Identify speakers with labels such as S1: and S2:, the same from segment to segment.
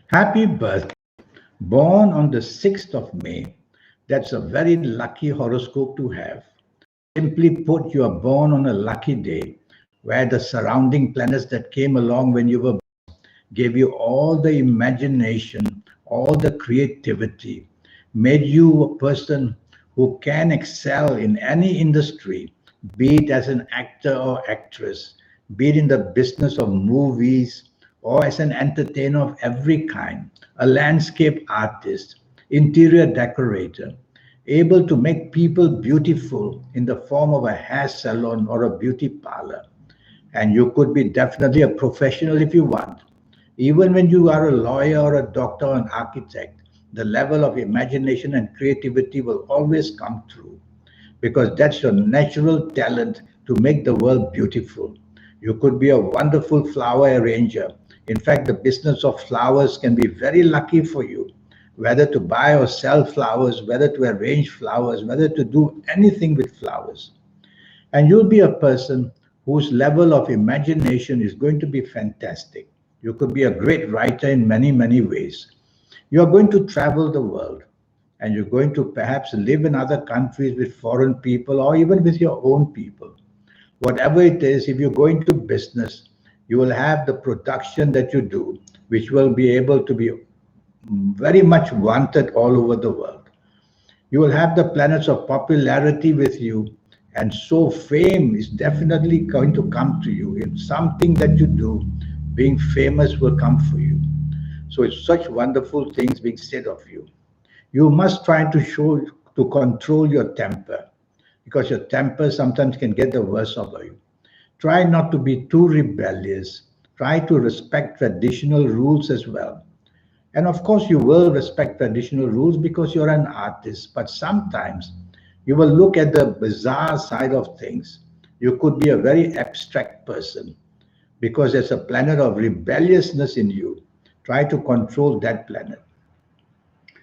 S1: Happy birthday. Born on the 6th of May. That's a very lucky horoscope to have. Simply put, you are born on a lucky day where the surrounding planets that came along when you were gave you all the imagination, all the creativity, made you a person who can excel in any industry, be it as an actor or actress, be it in the business of movies or as an entertainer of every kind, a landscape artist, interior decorator, able to make people beautiful in the form of a hair salon or a beauty parlor. And you could be definitely a professional if you want. Even when you are a lawyer or a doctor or an architect, the level of imagination and creativity will always come through because that's your natural talent to make the world beautiful. You could be a wonderful flower arranger. In fact, the business of flowers can be very lucky for you. Whether to buy or sell flowers, whether to arrange flowers, whether to do anything with flowers. And you'll be a person whose level of imagination is going to be fantastic. You could be a great writer in many, many ways. You're going to travel the world and you're going to perhaps live in other countries with foreign people or even with your own people. Whatever it is, if you go into business, you will have the production that you do, which will be able to be very much wanted all over the world. You will have the planets of popularity with you, and so fame is definitely going to come to you in something that you do. Being famous will come for you. So it's such wonderful things being said of you. You must try to show to control your temper because your temper sometimes can get the worst of you. Try not to be too rebellious. Try to respect traditional rules as well. And of course, you will respect traditional rules because you're an artist, but sometimes you will look at the bizarre side of things. You could be a very abstract person because there's a planet of rebelliousness in you. Try to control that planet.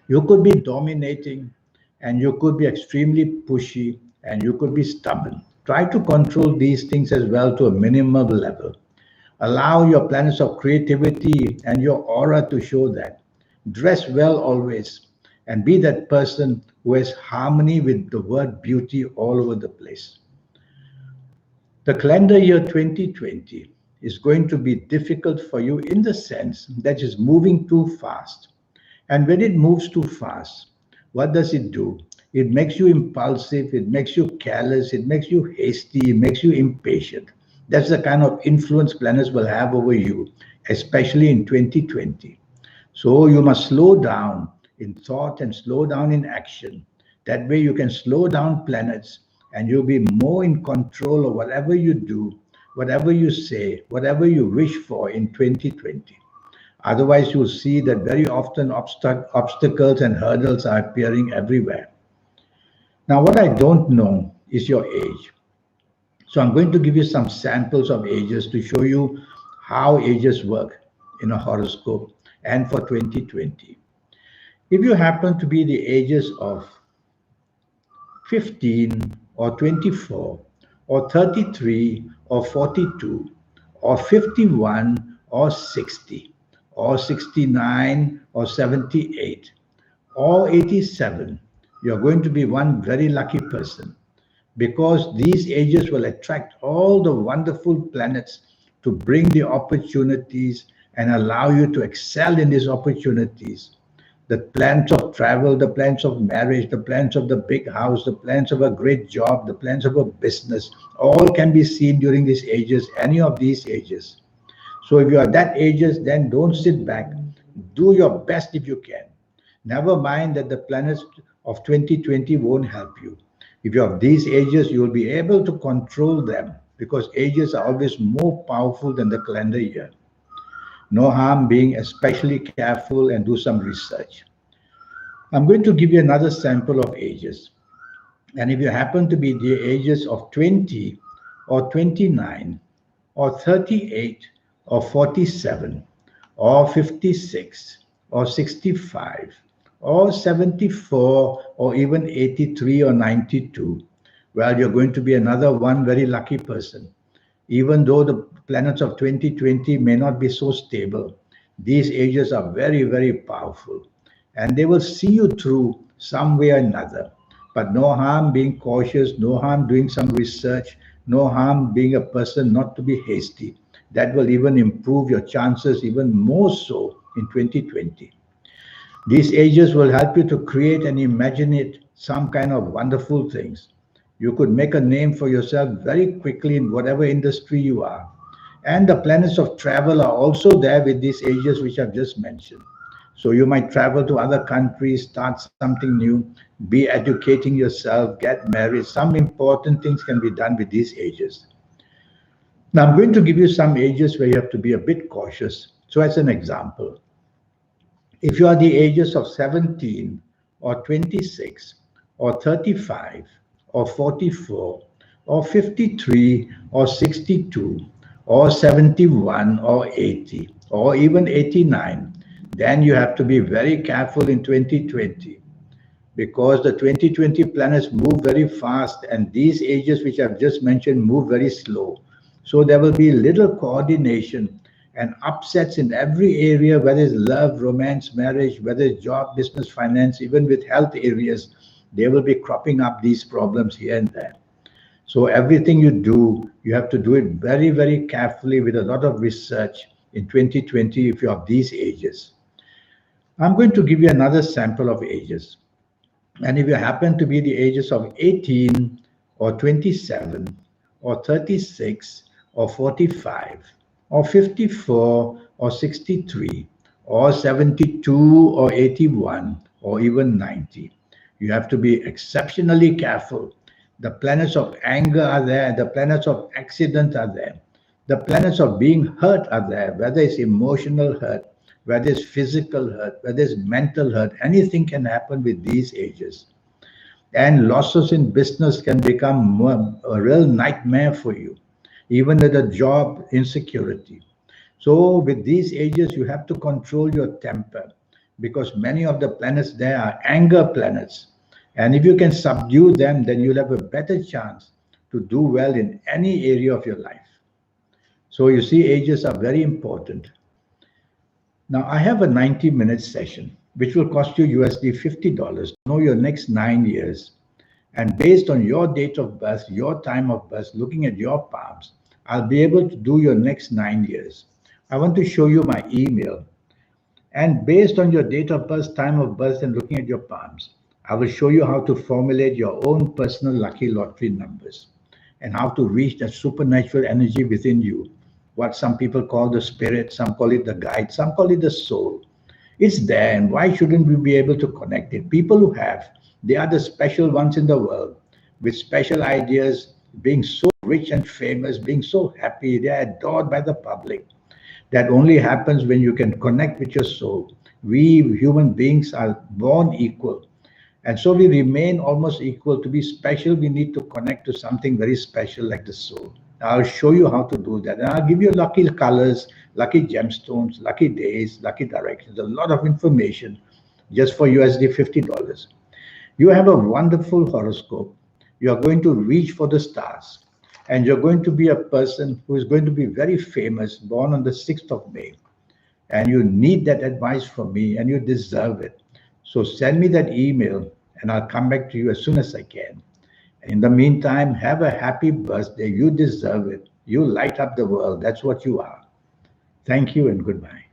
S1: You could be dominating and you could be extremely pushy and you could be stubborn. Try to control these things as well to a minimal level. Allow your planets of creativity and your aura to show that. Dress well always and be that person who has harmony with the word beauty all over the place. The calendar year 2020 is going to be difficult for you in the sense that it's moving too fast. And when it moves too fast, what does it do? It makes you impulsive, it makes you careless, it makes you hasty, it makes you impatient. That's the kind of influence planets will have over you, especially in 2020. So you must slow down in thought and slow down in action. That way you can slow down planets and you'll be more in control of whatever you do, whatever you say, whatever you wish for in 2020. Otherwise, you'll see that very often obstacles and hurdles are appearing everywhere. Now, what I don't know is your age. So I'm going to give you some samples of ages to show you how ages work in a horoscope and for 2020. If you happen to be the ages of 15 or 24 or 33 or 42 or 51 or 60 or 69 or 78 or 87, you're going to be one very lucky person because these ages will attract all the wonderful planets to bring the opportunities and allow you to excel in these opportunities. The plans of travel, the plans of marriage, the plans of the big house, the plans of a great job, the plans of a business, all can be seen during these ages, any of these ages. So if you are that ages, then don't sit back. Do your best if you can. Never mind that the planets of 2020 won't help you. If you're of these ages, you will be able to control them because ages are always more powerful than the calendar year. No harm being especially careful and do some research. I'm going to give you another sample of ages. And if you happen to be the ages of 20 or 29 or 38 or 47 or 56 or 65 or 74 or even 83 or 92, well, you're going to be another one very lucky person. Even though the planets of 2020 may not be so stable, These ages are very, very powerful, and they will see you through some way or another. But no harm being cautious, no harm doing some research, no harm being a person not to be hasty. That will even improve your chances even more so in 2020. These ages will help you to create and imagine it some kind of wonderful things. You could make a name for yourself very quickly in whatever industry you are. And the planets of travel are also there with these ages which I've just mentioned. So you might travel to other countries, start something new, be educating yourself, get married. Some important things can be done with these ages. Now I'm going to give you some ages where you have to be a bit cautious. So as an example, if you are the ages of 17 or 26 or 35 or 44 or 53 or 62 or 71 or 80 or even 89, then you have to be very careful in 2020, because the 2020 planets move very fast and these ages which I've just mentioned move very slow. So there will be little coordination and upsets in every area, whether it's love, romance, marriage, whether it's job, business, finance, even with health areas, there will be cropping up these problems here and there. So everything you do, you have to do it very, very carefully with a lot of research in 2020 if you're of these ages. I'm going to give you another sample of ages. And if you happen to be the ages of 18 or 27 or 36 or 45 or 54 or 63 or 72 or 81 or even 90, you have to be exceptionally careful. The planets of anger are there, the planets of accident are there, the planets of being hurt are there, whether it's emotional hurt, whether it's physical hurt, whether it's mental hurt, anything can happen with these ages. And losses in business can become a real nightmare for you, even with a job insecurity. So, with these ages, you have to control your temper, because many of the planets there are anger planets. And if you can subdue them, then you'll have a better chance to do well in any area of your life. So, you see, ages are very important. Now, I have a 90-minute session, which will cost you USD $50 to know your next 9 years. And based on your date of birth, your time of birth, looking at your palms, I'll be able to do your next 9 years. I want to show you my email. And based on your date of birth, time of birth, and looking at your palms, I will show you how to formulate your own personal lucky lottery numbers and how to reach that supernatural energy within you. What some people call the spirit, some call it the guide, some call it the soul. It's there, and why shouldn't we be able to connect it? People who have, they are the special ones in the world with special ideas, being so rich and famous, being so happy, they are adored by the public. That only happens when you can connect with your soul. We human beings are born equal. And so we remain almost equal. To be special, we need to connect to something very special like the soul. I'll show you how to do that. And I'll give you lucky colors, lucky gemstones, lucky days, lucky directions, a lot of information just for USD $50. You have a wonderful horoscope. You are going to reach for the stars. And you're going to be a person who is going to be very famous, born on the 6th of May. And you need that advice from me, and you deserve it. So send me that email, and I'll come back to you as soon as I can. In the meantime, have a happy birthday. You deserve it. You light up the world. That's what you are. Thank you and goodbye.